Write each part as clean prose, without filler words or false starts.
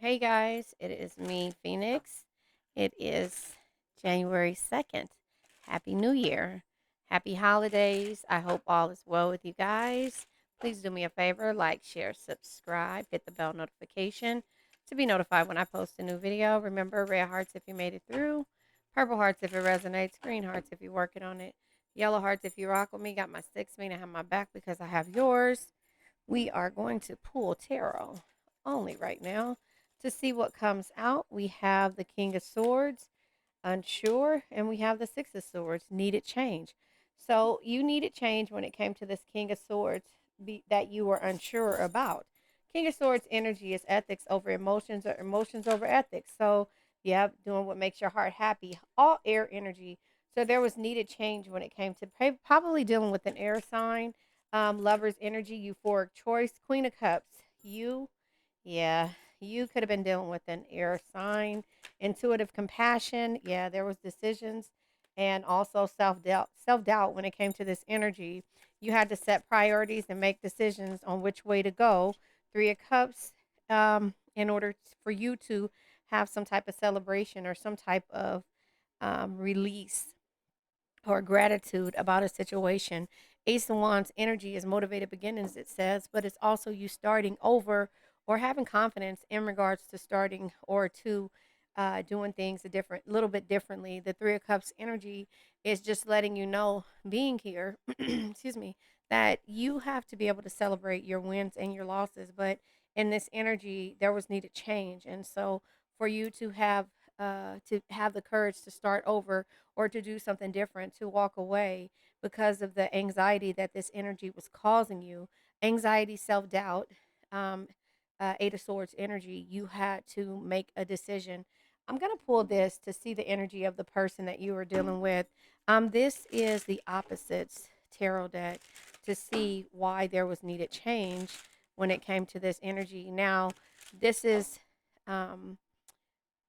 Hey guys, it is me, Phoenix. It is January 2nd. Happy New Year. Happy holidays. I hope all is well with you guys. Please do me a favor, like, share, subscribe, hit the bell notification to be notified when I post a new video. Remember, red hearts if you made it through, purple hearts if it resonates, green hearts if you're working on it, yellow hearts if you rock with me. Got my sticks, mean I have my back because I have yours. We are going to pull tarot only right now to see what comes out. We have the King of Swords, unsure, and we have the Six of Swords, needed change. So you needed change when it came to this King of Swords that you were unsure about. King of Swords energy is ethics over emotions or emotions over ethics. So, yeah, doing what makes your heart happy. All air energy. So there was needed change when it came to probably dealing with an air sign. Lover's energy, euphoric choice, Queen of Cups. Yeah, you could have been dealing with an air sign. Intuitive compassion, yeah, there was decisions and also self-doubt. Self-doubt when it came to this energy. You had to set priorities and make decisions on which way to go. Three of Cups, in order for you to have some type of celebration or some type of release or gratitude about a situation. Ace of Wands energy is motivated beginnings, it says, but it's also you starting over or having confidence in regards to starting or to doing things a little bit differently. The Three of Cups energy is just letting you know, being here, excuse me, that you have to be able to celebrate your wins and your losses. But in this energy, there was needed change, and so for you to have the courage to start over or to do something different, to walk away because of the anxiety that this energy was causing you. Anxiety, self doubt, um, Eight of Swords energy, you had to make a decision. I'm going to pull this to see the energy of the person that you are dealing with. This is the opposites tarot deck to see why there was needed change when it came to this energy. Now, this is um,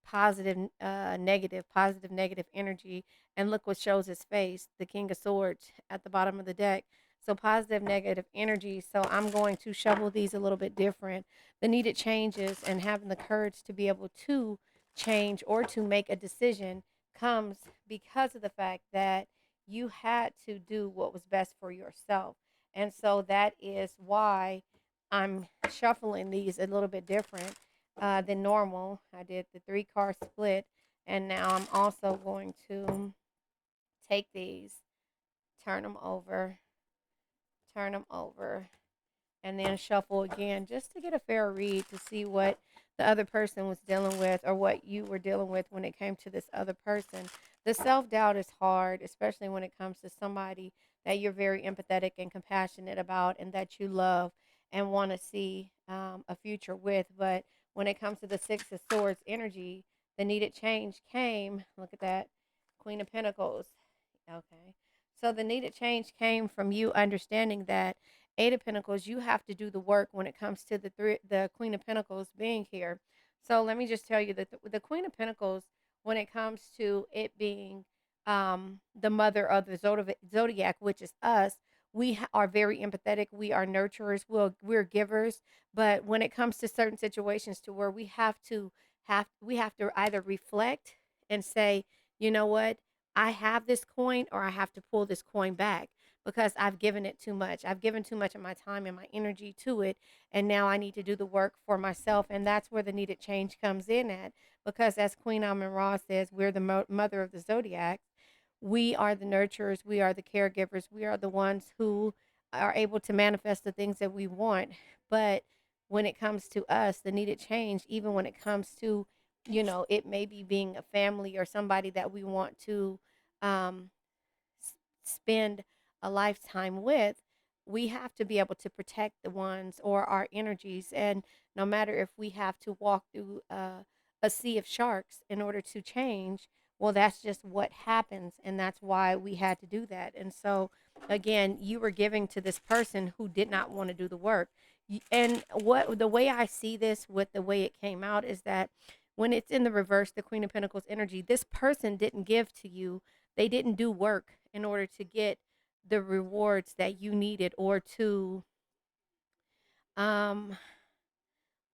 positive, negative, positive, negative energy. And look what shows his face, the King of Swords at the bottom of the deck. So positive, negative energy. So I'm going to shuffle these a little bit different. The needed changes and having the courage to be able to change or to make a decision comes because of the fact that you had to do what was best for yourself. And so that is why I'm shuffling these a little bit different than normal. I did the three card split, and now I'm also going to take these, turn them over, turn them over, and then shuffle again just to get a fair read to see what the other person was dealing with or what you were dealing with when it came to this other person. The self doubt is hard, especially when it comes to somebody that you're very empathetic and compassionate about and that you love and want to see a future with. But when it comes to the Six of Swords energy, the needed change came. Look at that. Queen of Pentacles. Okay. So the needed change came from you understanding that Eight of Pentacles, you have to do the work when it comes to the Queen of Pentacles being here. So let me just tell you that the Queen of Pentacles, when it comes to it being the mother of the Zodiac, which is us, are very empathetic. We are nurturers. We're givers. But when it comes to certain situations, to where we have to either reflect and say, you know what, I have this coin, or I have to pull this coin back because I've given it too much. I've given too much of my time and my energy to it. And now I need to do the work for myself. And that's where the needed change comes in at. Because as Queen Amun Ra says, we're the mother of the Zodiac. We are the nurturers. We are the caregivers. We are the ones who are able to manifest the things that we want. But when it comes to us, the needed change, even when it comes to, it may be being a family or somebody that we want to um, spend a lifetime with, we have to be able to protect the ones or our energies. And no matter if we have to walk through a sea of sharks in order to change, well, that's just what happens. And that's why we had to do that. And so, again, you were giving to this person who did not want to do the work. And the way I see this with the way it came out is that when it's in the reverse, the Queen of Pentacles energy, this person didn't give to you. They didn't do work in order to get the rewards that you needed or to um,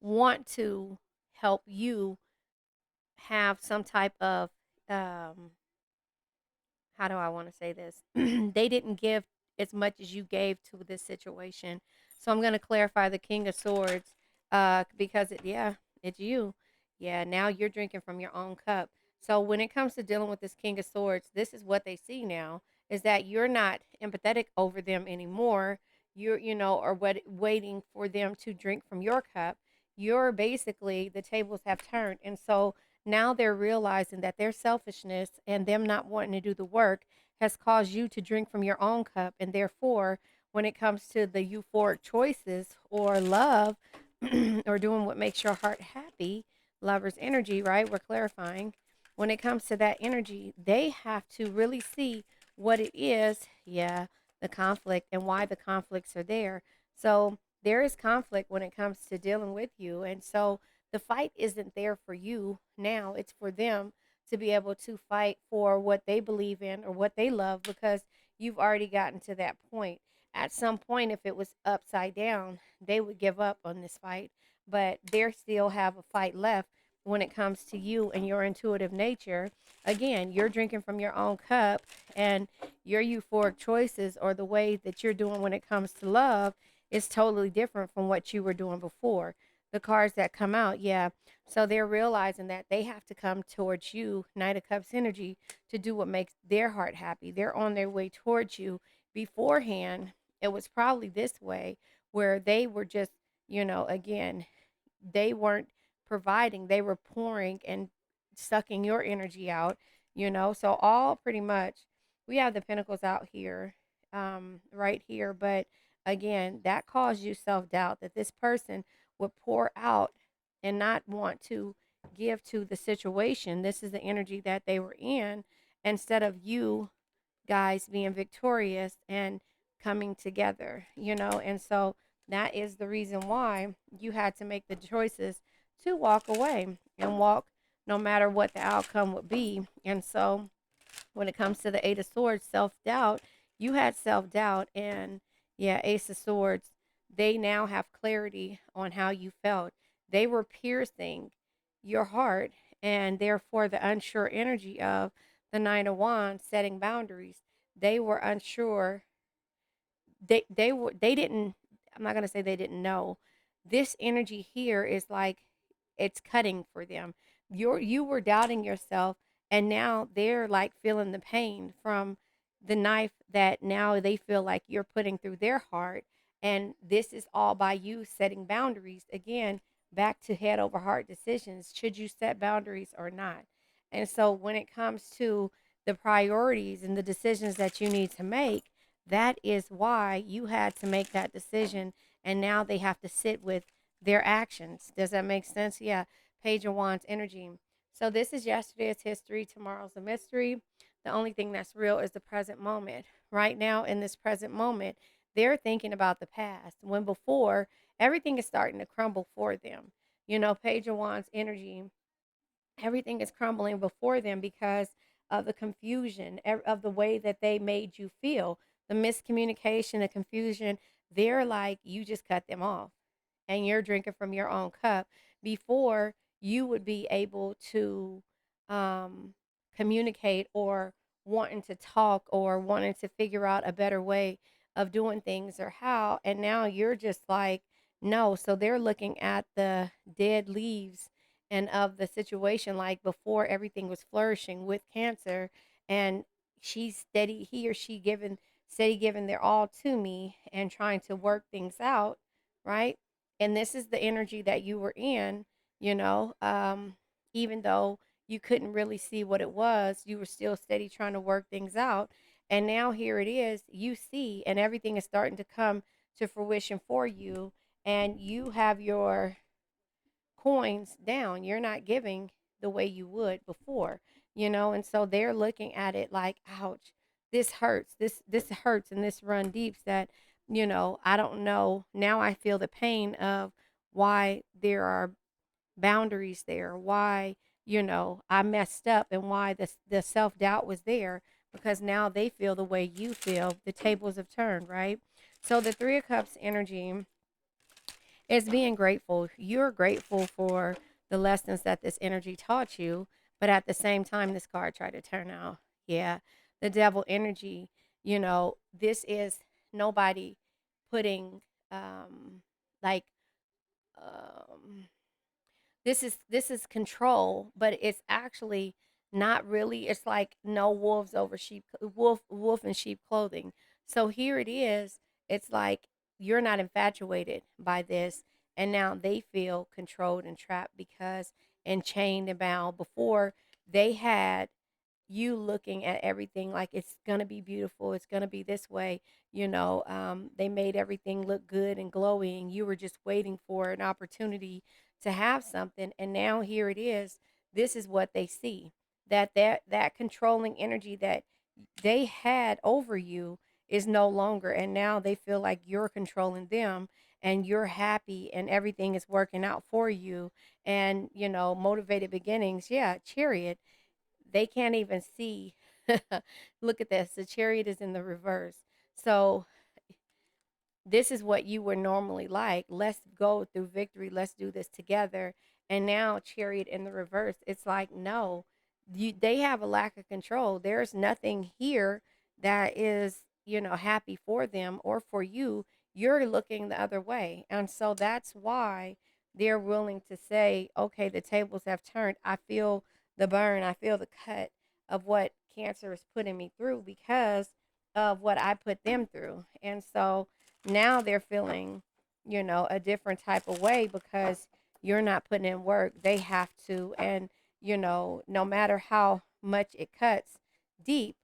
want to help you have some type of, um, how do I want to say this? They didn't give as much as you gave to this situation. So I'm going to clarify the King of Swords, because yeah, it's you. Yeah, now you're drinking from your own cup. So when it comes to dealing with this King of Swords, this is what they see now, is that you're not empathetic over them anymore. You're, or waiting for them to drink from your cup. You're basically, the tables have turned. And so now they're realizing that their selfishness and them not wanting to do the work has caused you to drink from your own cup. And therefore, when it comes to the euphoric choices or love, or doing what makes your heart happy, lover's energy, right? We're clarifying. When it comes to that energy, they have to really see what it is, yeah, the conflict, and why the conflicts are there. So there is conflict when it comes to dealing with you. And so the fight isn't there for you now, it's for them to be able to fight for what they believe in or what they love, because you've already gotten to that point. At some point, if it was upside down, they would give up on this fight, but they still have a fight left when it comes to you and your intuitive nature. Again, you're drinking from your own cup, and your euphoric choices, or the way that you're doing when it comes to love, is totally different from what you were doing before. The cards that come out, yeah. So they're realizing that they have to come towards you, Knight of Cups energy, to do what makes their heart happy. They're on their way towards you. Beforehand, it was probably this way, where they were just, again, they weren't providing, they were pouring and sucking your energy out, so all pretty much. We have the pentacles out here, right here, but again, that caused you self-doubt, that this person would pour out and not want to give to the situation. This is the energy that they were in, instead of you guys being victorious and coming together, and so that is the reason why you had to make the choices to walk away and walk no matter what the outcome would be. And so when it comes to the Eight of Swords, self-doubt, you had self-doubt, and yeah, Ace of Swords, they now have clarity on how you felt. They were piercing your heart, and therefore the unsure energy of the Nine of Wands, setting boundaries. They were unsure. They didn't, I'm not going to say they didn't know. This energy here is like, it's cutting for them. You were doubting yourself, and now they're like feeling the pain from the knife that now they feel like you're putting through their heart. And this is all by you setting boundaries. Again, back to head over heart decisions. Should you set boundaries or not? And so when it comes to the priorities and the decisions that you need to make, that is why you had to make that decision. And now they have to sit with their actions. Does that make sense? Yeah. Page of Wands energy. So this is yesterday's history. Tomorrow's a mystery. The only thing that's real is the present moment. Right now, in this present moment, they're thinking about the past, when before everything is starting to crumble for them. Page of Wands energy, everything is crumbling before them because of the confusion, of the way that they made you feel, the miscommunication, the confusion. They're like, you just cut them off, and you're drinking from your own cup. Before, you would be able to, um, communicate, or wanting to talk, or wanting to figure out a better way of doing things, or how, and now you're just like, no. So they're looking at the dead leaves and of the situation, like before everything was flourishing with Cancer, and she's steady, he or she giving steady, giving their all to me and trying to work things out, right? And this is the energy that you were in, you know um even though you couldn't really see what it was, you were still steady trying to work things out. And now here it is, you see, and everything is starting to come to fruition for you, and you have your coins down. You're not giving the way you would before, and so they're looking at it like, ouch, this hurts. This hurts, and this run deeps that, I don't know. Now I feel the pain of why there are boundaries there, why, I messed up, and why the self-doubt was there, because now they feel the way you feel. The tables have turned, right? So the Three of Cups energy is being grateful. You're grateful for the lessons that this energy taught you. But at the same time, this card tried to turn out, yeah, the devil energy, this is nobody putting, like, um, this is control, but it's actually not really. It's like no wolves over wolf in sheep clothing. So here it is. It's like you're not infatuated by this, and now they feel controlled and trapped because and chained and bound. Before they had you looking at everything like it's going to be beautiful, it's going to be this way, they made everything look good and glowing. You were just waiting for an opportunity to have something, and now here it is. This is what they see, that controlling energy that they had over you is no longer, and now they feel like you're controlling them, and you're happy and everything is working out for you. And motivated beginnings, yeah, Chariot, they can't even see. Look at this. The Chariot is in the reverse. So this is what you were normally like. Let's go through victory. Let's do this together. And now Chariot in the reverse. It's like, no, they have a lack of control. There's nothing here that is, happy for them or for you. You're looking the other way. And so that's why they're willing to say, okay, the tables have turned. I feel the burn. I feel the cut of what Cancer is putting me through because of what I put them through. And so now they're feeling, a different type of way because you're not putting in work. They have to. And, no matter how much it cuts deep,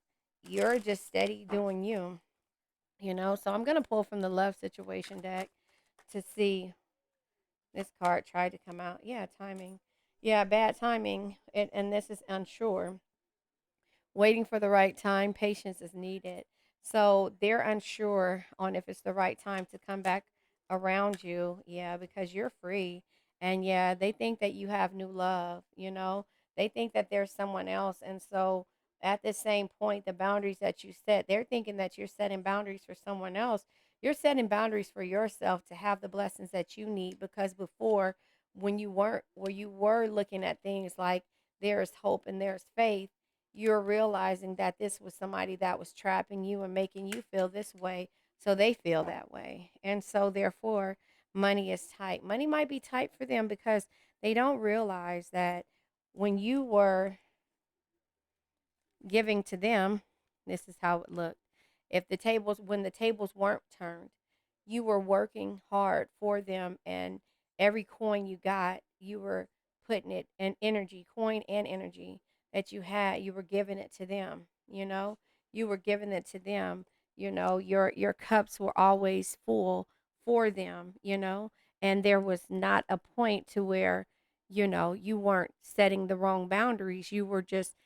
you're just steady doing you. So I'm going to pull from the love situation deck to see. This card tried to come out. Yeah, timing. Yeah, bad timing. And this is unsure. Waiting for the right time, patience is needed. So they're unsure on if it's the right time to come back around you. Yeah, because you're free. And yeah, they think that you have new love. They think that there's someone else. And so at the same point, the boundaries that you set, they're thinking that you're setting boundaries for someone else. You're setting boundaries for yourself to have the blessings that you need, because before, when you weren't, where you were looking at things like there's hope and there's faith, you're realizing that this was somebody that was trapping you and making you feel this way. So they feel that way. And so, therefore, money is tight. Money might be tight for them because they don't realize that when you were giving to them, this is how it looked. When the tables weren't turned, you were working hard for them, and every coin you got, you were putting it in energy, coin and energy that you had, you were giving it to them, you were giving it to them, your cups were always full for them, and there was not a point to where, you weren't setting the wrong boundaries. You were just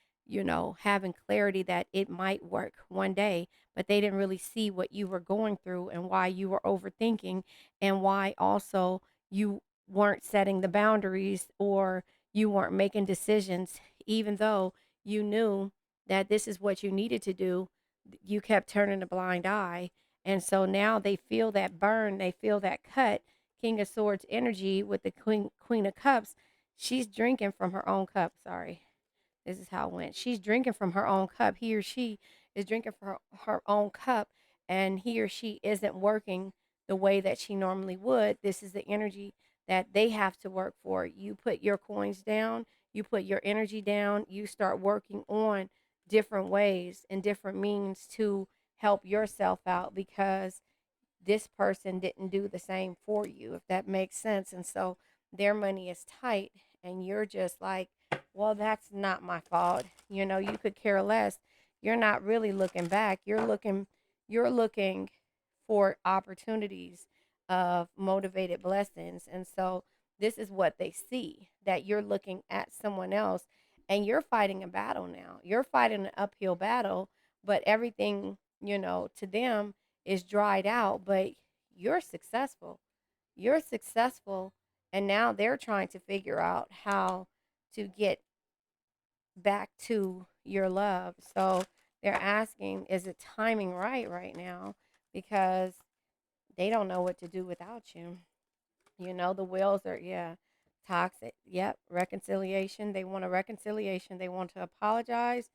having clarity that it might work one day, but they didn't really see what you were going through and why you were overthinking, and why also you weren't setting the boundaries, or you weren't making decisions, even though you knew that this is what you needed to do. You kept turning a blind eye. And so now they feel that burn, they feel that cut. King of Swords energy with the Queen of Cups. She's drinking from her own cup. Sorry, this is how it went. She's drinking from her own cup. He or she is drinking from her own cup, and he or she isn't working the way that she normally would. This is the energy that they have to work for. You put your coins down, you put your energy down, you start working on different ways and different means to help yourself out, because this person didn't do the same for you, if that makes sense. And so their money is tight, and you're just like, well, that's not my fault. You could care less. You're not really looking back. You're looking for opportunities of motivated blessings. And so this is what they see, that you're looking at someone else, and you're fighting a battle now. You're fighting an uphill battle, but everything, to them is dried out, but you're successful. You're successful, and now they're trying to figure out how to get back to your love. So they're asking, is it timing right now? Because they don't know what to do without you. The wheels are, yeah. Toxic. Yep. Reconciliation. They want a reconciliation. They want to apologize.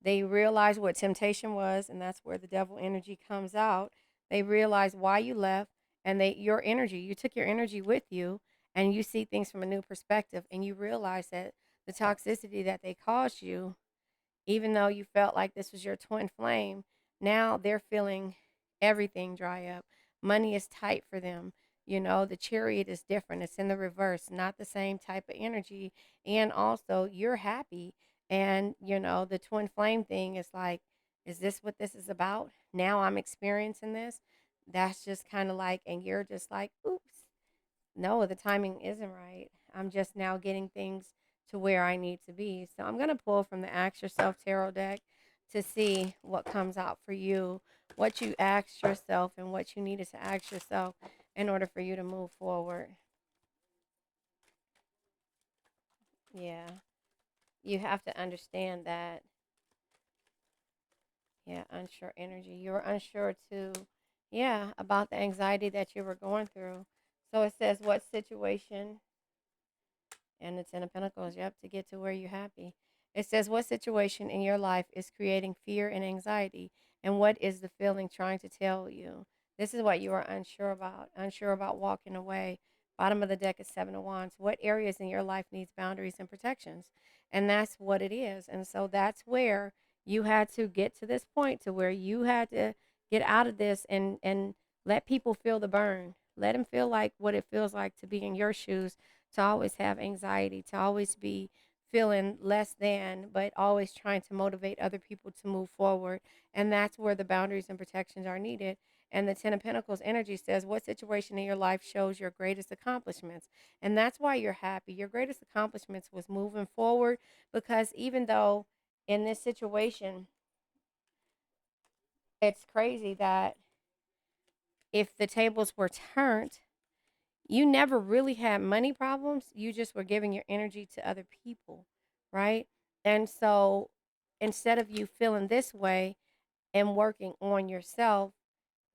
They realize what temptation was, and that's where the devil energy comes out. They realize why you left, and your energy, you took your energy with you, and you see things from a new perspective, and you realize that the toxicity that they caused you, even though you felt like this was your twin flame, now they're feeling everything dry up. Money is tight for them. You know, the chariot is different. It's in the reverse, not the same type of energy. And also, you're happy. And, you know, the twin flame thing is like, is this what this is about? Now I'm experiencing this. That's just kind of like, and you're just like, oops, no, the timing isn't right. I'm just now getting things to where I need to be. So I'm going to pull from the Ask Yourself Tarot deck to see what comes out for you, what you asked yourself, and what you needed to ask yourself in order for you to move forward. Yeah. You have to understand that, yeah, unsure energy. You were unsure too, yeah, about the anxiety that you were going through. So it says, what situation. And the Ten of Pentacles, yep, to get to where you're happy. It says, what situation in your life is creating fear and anxiety? And what is the feeling trying to tell you? This is what you are unsure about walking away. Bottom of the deck is Seven of Wands. What areas in your life needs boundaries and protections? And that's what it is. And so that's where you had to get to this point to where you had to get out of this and let people feel the burn. Let them feel like what it feels like to be in your shoes, to always have anxiety, to always be feeling less than, but always trying to motivate other people to move forward. And that's where the boundaries and protections are needed. And the Ten of Pentacles energy says, what situation in your life shows your greatest accomplishments? And that's why you're happy. Your greatest accomplishments was moving forward, because even though in this situation, it's crazy that if the tables were turned, you never really had money problems. You just were giving your energy to other people, right? And so instead of you feeling this way and working on yourself,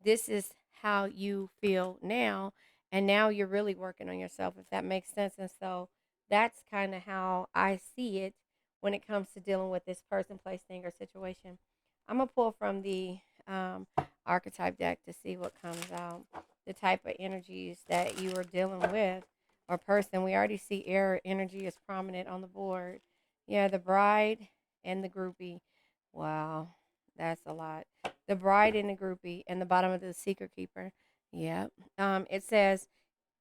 this is how you feel now. And now you're really working on yourself, if that makes sense. And so that's kind of how I see it when it comes to dealing with this person, place, thing, or situation. I'm going to pull from the um, archetype deck to see what comes out. The type of energies that you are dealing with or person. We already see air energy is prominent on the board. Yeah, the bride and the groupie. Wow, that's a lot. The bride and the groupie, and the bottom of the secret keeper. Yep. It says,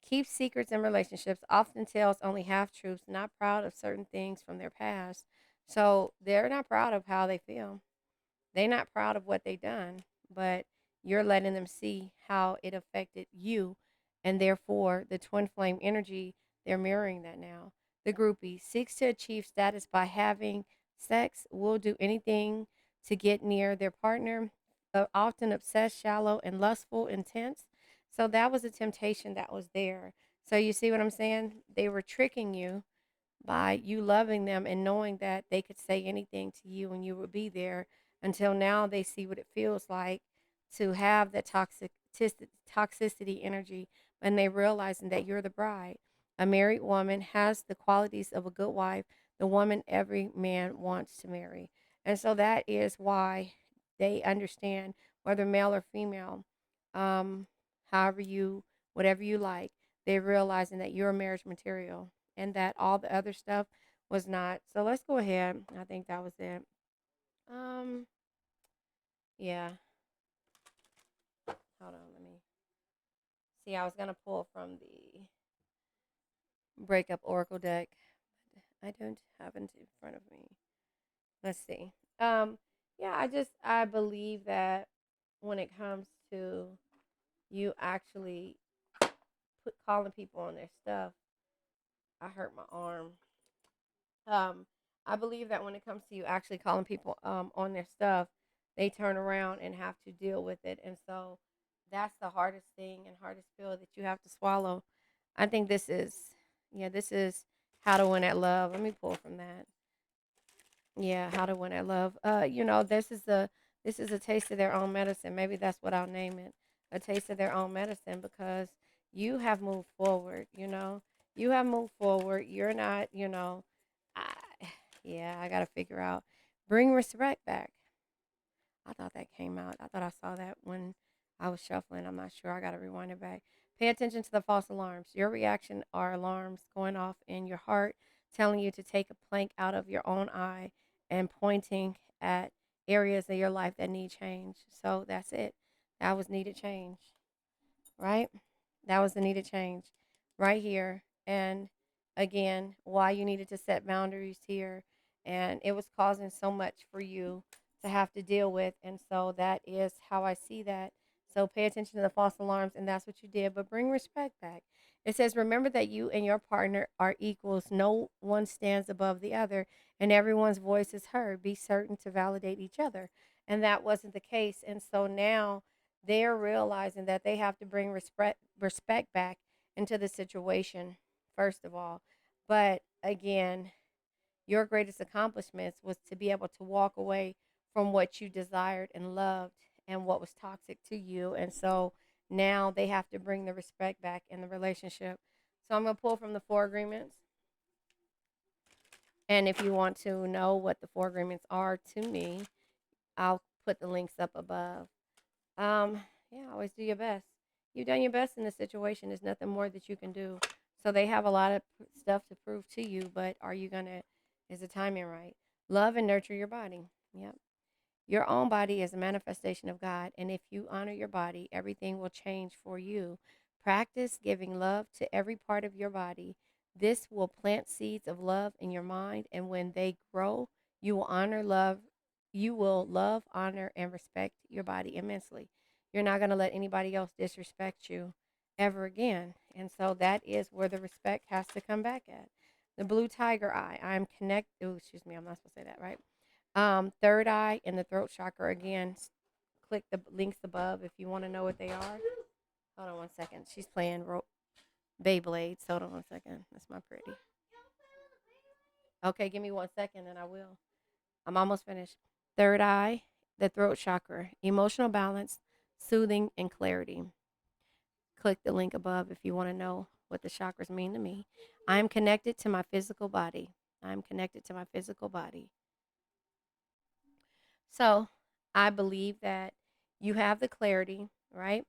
keep secrets in relationships, often tells only half truths, not proud of certain things from their past. So they're not proud of how they feel. They're not proud of what they done, but you're letting them see how it affected you. And therefore, the twin flame energy, they're mirroring that now. The groupie seeks to achieve status by having sex, will do anything to get near their partner, often obsessed, shallow, and lustful, intense. So that was a temptation that was there. So you see what I'm saying? They were tricking you by you loving them and knowing that they could say anything to you and you would be there, until now they see what it feels like to have that toxicity energy, and they realizing that you're the bride. A married woman has the qualities of a good wife, the woman every man wants to marry. And so that is why they understand, whether male or female, um, however you, whatever you like, they're realizing that you're marriage material and that all the other stuff was not. So let's go ahead. I think that was it. Um, yeah. Hold on, let me see. I was gonna pull from the breakup oracle deck. I don't have it in front of me. Let's see. Um, yeah, I believe that when it comes to you actually calling people on their stuff, I hurt my arm. Um, I believe that when it comes to you actually calling people on their stuff, they turn around and have to deal with it. And so that's the hardest thing and hardest pill that you have to swallow. I think this is How to Win at Love. Let me pull from that. Yeah, How to Win at Love. This is a taste of their own medicine. Maybe that's what I'll name it. A taste of their own medicine, because you have moved forward, You have moved forward. You're not, I, yeah, I got to figure out. Bring respect back. I thought that came out. I thought I saw that when I was shuffling. I'm not sure. I got to rewind it back. Pay attention to the false alarms. Your reaction are alarms going off in your heart, telling you to take a plank out of your own eye and pointing at areas of your life that need change. So that's it. That was needed change, right? That was the needed change right here. And again, why you needed to set boundaries here. And it was causing so much for you to have to deal with. And so that is how I see that. So pay attention to the false alarms, and that's what you did. But bring respect back. It says, remember that you and your partner are equals. No one stands above the other, and everyone's voice is heard. Be certain to validate each other. And that wasn't the case. And so now they're realizing that they have to bring respect back into the situation, first of all. But again, your greatest accomplishments was to be able to walk away from what you desired and loved and what was toxic to you. And so now they have to bring the respect back in the relationship. So I'm going to pull from the four agreements. And if you want to know what the four agreements are to me, I'll put the links up above. Um, yeah, always do your best. You've done your best in this situation. There's nothing more that you can do. So they have a lot of stuff to prove to you, but are you gonna? Is the timing right? Love and nurture your body. Yep. Your own body is a manifestation of God, and if you honor your body, everything will change for you. Practice giving love to every part of your body. This will plant seeds of love in your mind, and when they grow, you will honor love. You will love, honor, and respect your body immensely. You're not going to let anybody else disrespect you ever again. And so that is where the respect has to come back at. The blue tiger eye. I'm connected. Oh, excuse me. I'm not supposed to say that, right? Third eye and the throat chakra. Again, click the links above if you want to know what they are. Hold on one second. She's playing Beyblades. Hold on one second. That's my pretty. Okay, give me 1 second and I will. I'm almost finished. Third eye, the throat chakra, emotional balance, soothing, and clarity. Click the link above if you want to know what the chakras mean to me. I am connected to my physical body. I'm connected to my physical body. So I believe that you have the clarity, right?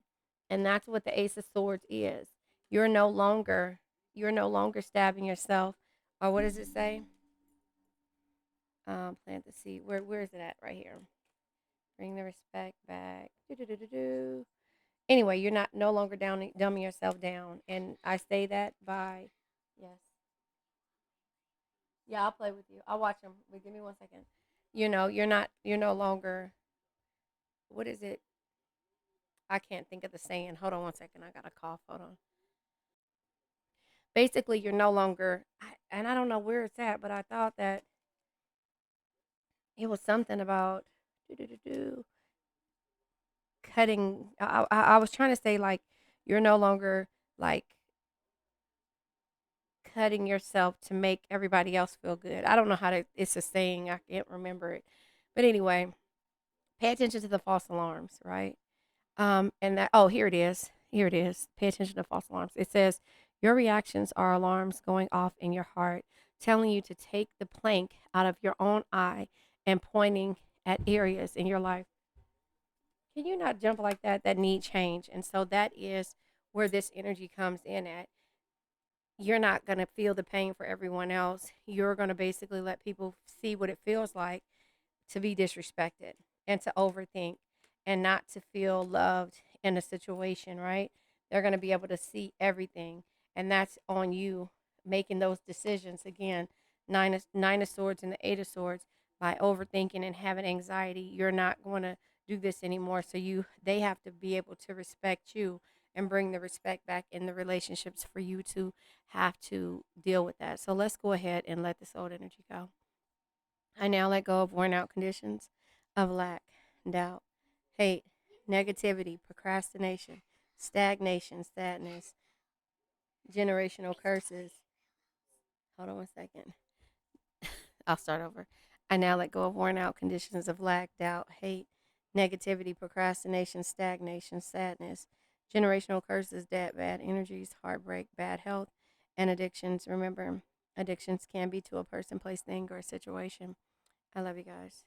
And that's what the Ace of Swords is. You're no longer you're no longer stabbing yourself. Or what does it say? Plant the seed. Where is it at? Right here. Bring the respect back. Do-do-do-do-do. Anyway, you're not no longer dumbing yourself down. And I say that by yes. Yeah, I'll play with you. I'll watch them. Wait, give me 1 second. You're no longer what is it? I can't think of the saying. Hold on 1 second. I got a cough. Hold on. Basically, you're no longer, and I don't know where it's at, but I thought that it was something about cutting. I was trying to say, like, you're no longer, like, cutting yourself to make everybody else feel good. I don't know how to, it's a saying. I can't remember it. But anyway, pay attention to the false alarms, right? And that, oh, here it is. Here it is. Pay attention to false alarms. It says, your reactions are alarms going off in your heart, telling you to take the plank out of your own eye and pointing at areas in your life. Can you not jump like that? That need change. And so that is where this energy comes in at. You're not going to feel the pain for everyone else. You're going to basically let people see what it feels like to be disrespected and to overthink and not to feel loved in a situation, right? They're going to be able to see everything. And that's on you making those decisions. Again, nine of swords and the eight of swords. By overthinking and having anxiety, you're not going to do this anymore. So they have to be able to respect you and bring the respect back in the relationships for you to have to deal with that. So let's go ahead and let this old energy go. I now let go of worn out conditions of lack, doubt, hate, negativity, procrastination, stagnation, sadness, generational curses. Hold on 1 second. I'll start over. I now let go of worn out conditions of lack, doubt, hate, negativity, procrastination, stagnation, sadness, generational curses, debt, bad energies, heartbreak, bad health, And addictions, remember, addictions can be to a person, place, thing, or a situation. I love you guys.